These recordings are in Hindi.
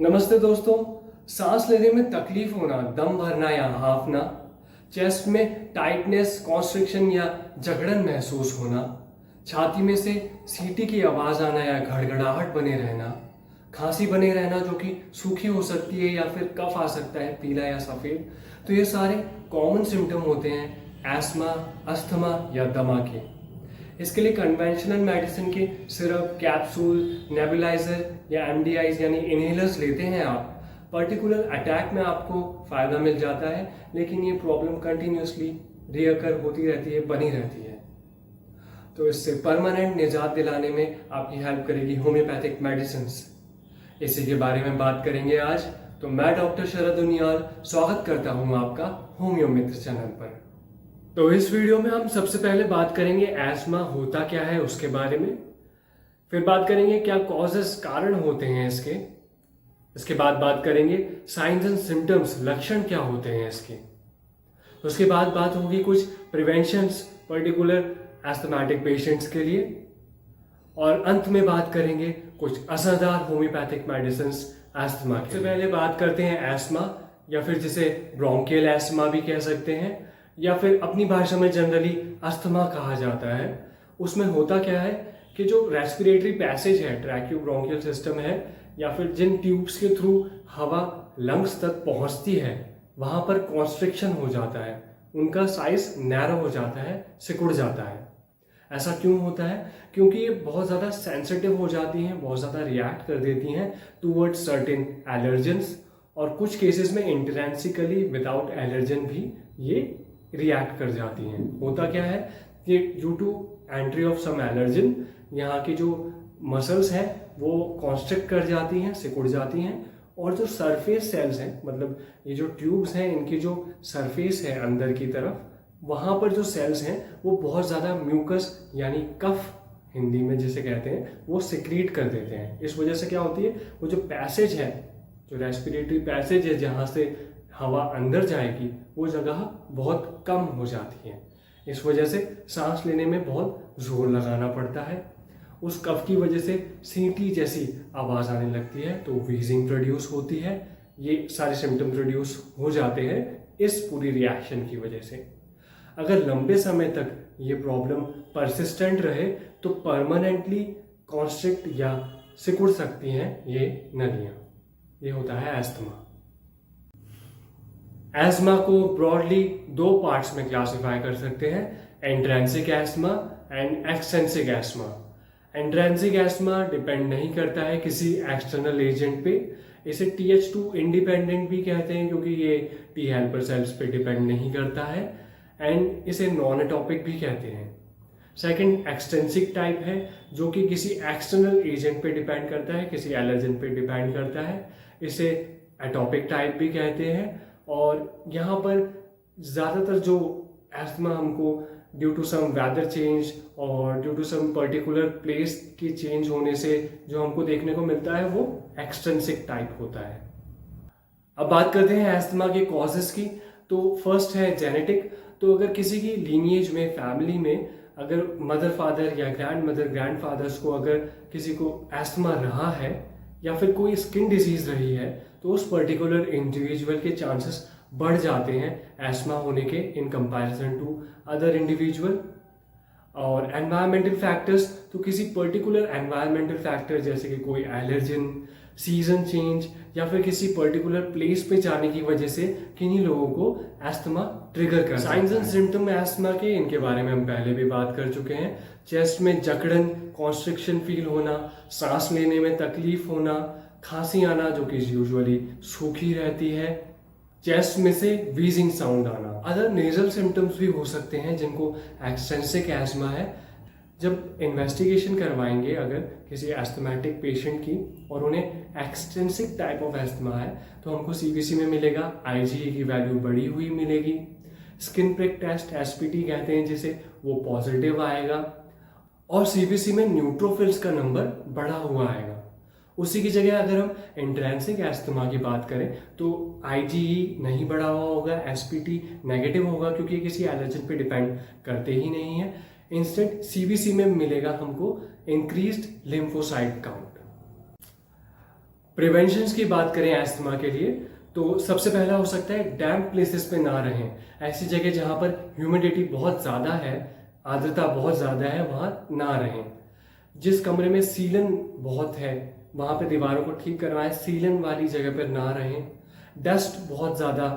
नमस्ते दोस्तों। सांस लेने में तकलीफ होना, दम भरना या हांफना, चेस्ट में टाइटनेस, कॉन्स्ट्रिक्शन या जकड़न महसूस होना, छाती में से सीटी की आवाज आना या घड़घड़ाहट बने रहना, खांसी बने रहना जो कि सूखी हो सकती है या फिर कफ आ सकता है पीला या सफेद, तो ये सारे कॉमन सिम्टम होते हैं एस्मा, अस्थमा या दमा के। इसके लिए कन्वेंशनल मेडिसिन के सिरप, कैप्सूल, नेबुलाइजर या एमडीआईज यानी इनहेलर्स लेते हैं आप, पर्टिकुलर अटैक में आपको फ़ायदा मिल जाता है, लेकिन ये प्रॉब्लम कंटिन्यूसली रिअकर होती रहती है, बनी रहती है। तो इससे परमानेंट निजात दिलाने में आपकी हेल्प करेगी होम्योपैथिक मेडिसिन। इसी के बारे में बात करेंगे आज। तो मैं डॉक्टर शरद उनियाल स्वागत करता हूँ आपका होम्यो मित्र चैनल पर। तो इस वीडियो में हम सबसे पहले बात करेंगे एस्मा होता क्या है उसके बारे में, फिर बात करेंगे क्या कॉजेस, कारण होते हैं इसके बाद बात करेंगे साइंस एंड सिम्टम्स, लक्षण क्या होते हैं इसके। उसके बाद बात होगी कुछ प्रिवेंशंस पर्टिकुलर एस्थमेटिक पेशेंट्स के लिए, और अंत में बात करेंगे कुछ असरदार होम्योपैथिक मेडिसिन एस्थमा के। सबसे पहले बात करते हैं एस्मा, या फिर जिसे ब्रोंकियल एस्मा भी कह सकते हैं, या फिर अपनी भाषा में जनरली अस्थमा कहा जाता है। उसमें होता क्या है कि जो रेस्पिरेटरी पैसेज है, ट्रैक्योब्रोंकियल सिस्टम है, या फिर जिन ट्यूब्स के थ्रू हवा लंग्स तक पहुंचती है, वहां पर कॉन्स्ट्रिक्शन हो जाता है, उनका साइज नैरो हो जाता है, सिकुड़ जाता है। ऐसा क्यों होता है? क्योंकि ये बहुत ज़्यादा सेंसिटिव हो जाती हैं, बहुत ज़्यादा रिएक्ट कर देती हैं टूवर्ड्स सर्टेन एलर्जेंस, और कुछ केसेस में इंट्रेंसिकली विदाउट एलर्जन भी ये रिएक्ट कर जाती हैं। होता क्या है कि due to entry of some allergen, यहाँ की जो मसल्स हैं वो कॉन्स्ट्रिक्ट कर जाती हैं, सिकुड़ जाती हैं, और जो सरफेस सेल्स हैं, मतलब ये जो ट्यूब्स हैं, इनकी जो सरफेस है अंदर की तरफ, वहाँ पर जो सेल्स हैं वो बहुत ज़्यादा म्यूकस यानी कफ हिंदी में जिसे कहते हैं, वो सिक्रीट कर देते हैं। इस वजह से क्या होती है, वो जो पैसेज है, जो रेस्पिरेटरी पैसेज है जहाँ से हवा अंदर जाएगी, वो जगह बहुत कम हो जाती है। इस वजह से सांस लेने में बहुत जोर लगाना पड़ता है। उस कफ की वजह से सीटी जैसी आवाज़ आने लगती है, तो वीजिंग प्रोड्यूस होती है। ये सारे सिम्टम प्रोड्यूस हो जाते हैं इस पूरी रिएक्शन की वजह से। अगर लंबे समय तक ये प्रॉब्लम परसिस्टेंट रहे तो परमानेंटली कॉन्स्ट्रिक्ट या सिकुड़ सकती हैं ये नलियाँ। ये होता है एस्थमा। एस्मा को ब्रॉडली दो पार्ट्स में क्लासिफाई कर सकते हैं, intrinsic ESMA and extrinsic ESMA. Intrinsic ESMA depend नहीं करता है किसी एक्सटर्नल एजेंट पे। इसे TH2 इंडिपेंडेंट भी कहते हैं क्योंकि ये टी हेल्पर सेल्स पे डिपेंड नहीं करता है, एंड इसे नॉन एटॉपिक भी कहते हैं। सेकंड एक्सटेंसिक टाइप है जो कि किसी एक्सटर्नल एजेंट पे डिपेंड करता है, किसी एलर्जन पे डिपेंड करता है। इसे एटॉपिक टाइप भी कहते हैं। और यहाँ पर ज़्यादातर जो एस्थमा हमको due to some weather change और due to some particular place की चेंज होने से जो हमको देखने को मिलता है वो एक्सटेंसिक टाइप होता है। अब बात करते हैं एस्थमा के कॉजेस की। तो फर्स्ट है जेनेटिक। तो अगर किसी की लीनिएज में, फैमिली में अगर मदर फादर या ग्रैंड मदर, ग्रैंड फादर्स को अगर किसी को एस्थमा रहा है या फिर कोई स्किन डिजीज रही है, तो उस पर्टिकुलर इंडिविजुअल के चांसेस बढ़ जाते हैं एस्मा होने के in comparison to other individual. और एनवायरमेंटल फैक्टर्स, तो किसी पर्टिकुलर एनवायरमेंटल फैक्टर जैसे कि कोई एलर्जन, सीजन चेंज, या फिर किसी पर्टिकुलर प्लेस पे जाने की वजह से किन्हीं लोगों को एस्थमा ट्रिगर कर। साइंस एंड सिम्टम एस्थमा के, इनके बारे में हम पहले भी बात कर चुके हैं। चेस्ट में जकड़न, कॉन्स्ट्रिक्शन फील होना, सांस लेने में तकलीफ होना, खांसी आना जो कि यूजुअली सूखी रहती है, चेस्ट में से वीजिंग साउंड आना। अदर नेजल सिम्टम्स भी हो सकते हैं जिनको एक्सटेंसिक एस्मा है। जब इन्वेस्टिगेशन करवाएंगे अगर किसी एस्थमेटिक पेशेंट की और उन्हें एक्सटेंसिक टाइप ऑफ एस्थमा है, तो हमको CBC में मिलेगा IgE की वैल्यू बढ़ी हुई मिलेगी। स्किन प्रिक टेस्ट, SPT कहते हैं जिसे, वो पॉजिटिव आएगा, और CBC में न्यूट्रोफिल्स का नंबर बढ़ा हुआ आएगा। उसी की जगह अगर हम इंट्रेंसिक एस्थमा की बात करें तो IgE नहीं बढ़ा हुआ होगा, SPT नेगेटिव होगा क्योंकि किसी एलर्जन पे डिपेंड करते ही नहीं है। इंस्टेंट CBC में मिलेगा हमको इंक्रीज्ड लिम्फोसाइट काउंट। प्रिवेंशंस की बात करें अस्थमा के लिए तो सबसे पहला हो सकता है डैम्प प्लेसेस पे ना रहें। ऐसी जगह जहाँ पर ह्यूमिडिटी बहुत ज़्यादा है, आर्द्रता बहुत ज़्यादा है, वहाँ ना रहें। जिस कमरे में सीलन बहुत है वहाँ पे दीवारों को ठीक करवाएं, सीलन वाली जगह पर ना रहें। डस्ट बहुत ज़्यादा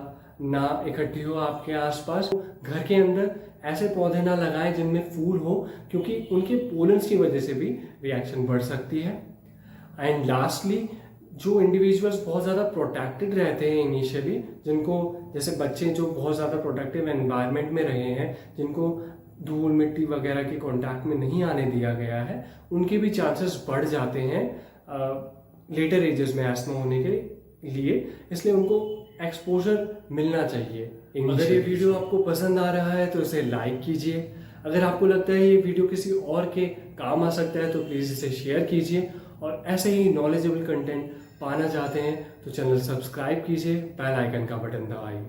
ना इकट्ठी हो आपके आसपास। घर के अंदर ऐसे पौधे ना लगाएं जिनमें फूल हो, क्योंकि उनके पोलन्स की वजह से भी रिएक्शन बढ़ सकती है। एंड लास्टली, जो इंडिविजुअल्स बहुत ज़्यादा प्रोटेक्टेड रहते हैं इनिशियली, जिनको जैसे बच्चे जो बहुत ज़्यादा प्रोटेक्टिव एनवायरनमेंट में रहे हैं, जिनको धूल मिट्टी वगैरह के कांटेक्ट में नहीं आने दिया गया है, उनके भी चांसेस बढ़ जाते हैं लेटर एजेस में एस्मा होने के लिए। इसलिए उनको एक्सपोजर मिलना चाहिए। अगर ये वीडियो आपको पसंद आ रहा है तो इसे लाइक कीजिए। अगर आपको लगता है ये वीडियो किसी और के काम आ सकता है तो प्लीज़ इसे शेयर कीजिए। और ऐसे ही नॉलेजेबल कंटेंट पाना चाहते हैं तो चैनल सब्सक्राइब कीजिए, बेल आइकन का बटन दबाइए।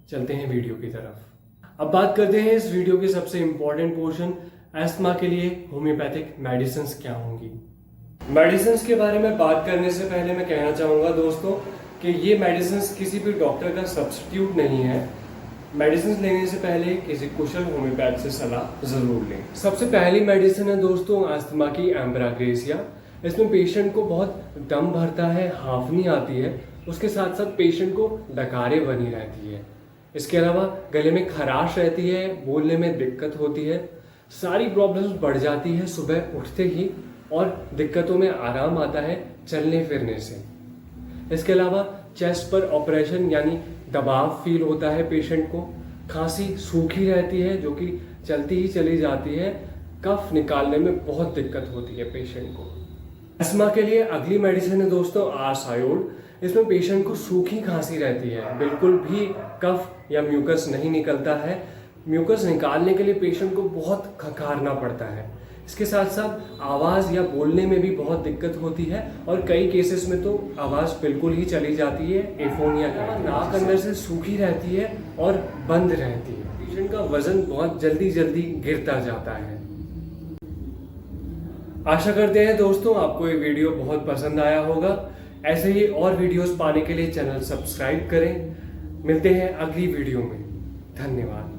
चलते हैं वीडियो की तरफ। अब बात करते हैं इस वीडियो के सबसे इम्पोर्टेंट पोर्शन, एस्थमा के लिए होम्योपैथिक मेडिसिन्स क्या होंगी। मेडिसिन्स के बारे में बात करने से पहले मैं कहना चाहूँगा दोस्तों कि ये मेडिसिन्स किसी भी डॉक्टर का सब्स्टिट्यूट नहीं है। मेडिसिन लेने से पहले किसी कुशल होम्योपैथ से सलाह जरूर लें। सबसे पहली मेडिसिन है दोस्तों अस्थमा की एम्ब्राग्रेसिया। इसमें पेशेंट को बहुत दम भरता है, हांफनी आती है, उसके साथ साथ पेशेंट को डकारें बनी रहती है। इसके अलावा गले में खराश रहती है, बोलने में दिक्कत होती है, सारी प्रॉब्लम्स बढ़ जाती है सुबह उठते ही, और दिक्कतों में आराम आता है चलने फिरने से। इसके अलावा चेस्ट पर ऑपरेशन यानी दबाव फील होता है पेशेंट को, खांसी सूखी रहती है जो कि चलती ही चली जाती है, कफ निकालने में बहुत दिक्कत होती है पेशेंट को। अस्थमा के लिए अगली मेडिसिन है दोस्तों आर्सायोड। इसमें पेशेंट को सूखी खांसी रहती है, बिल्कुल भी कफ या म्यूकस नहीं निकलता है। म्यूकस निकालने के लिए पेशेंट को बहुत खखारना पड़ता है। इसके साथ साथ आवाज़ या बोलने में भी बहुत दिक्कत होती है, और कई केसेस में तो आवाज़ बिल्कुल ही चली जाती है, एफोनिया का। नाक अंदर से सूखी रहती है और बंद रहती है। पेशेंट का वजन बहुत जल्दी जल्दी गिरता जाता है। आशा करते हैं दोस्तों आपको ये वीडियो बहुत पसंद आया होगा। ऐसे ही और वीडियोस पाने के लिए चैनल सब्सक्राइब करें। मिलते हैं अगली वीडियो में। धन्यवाद।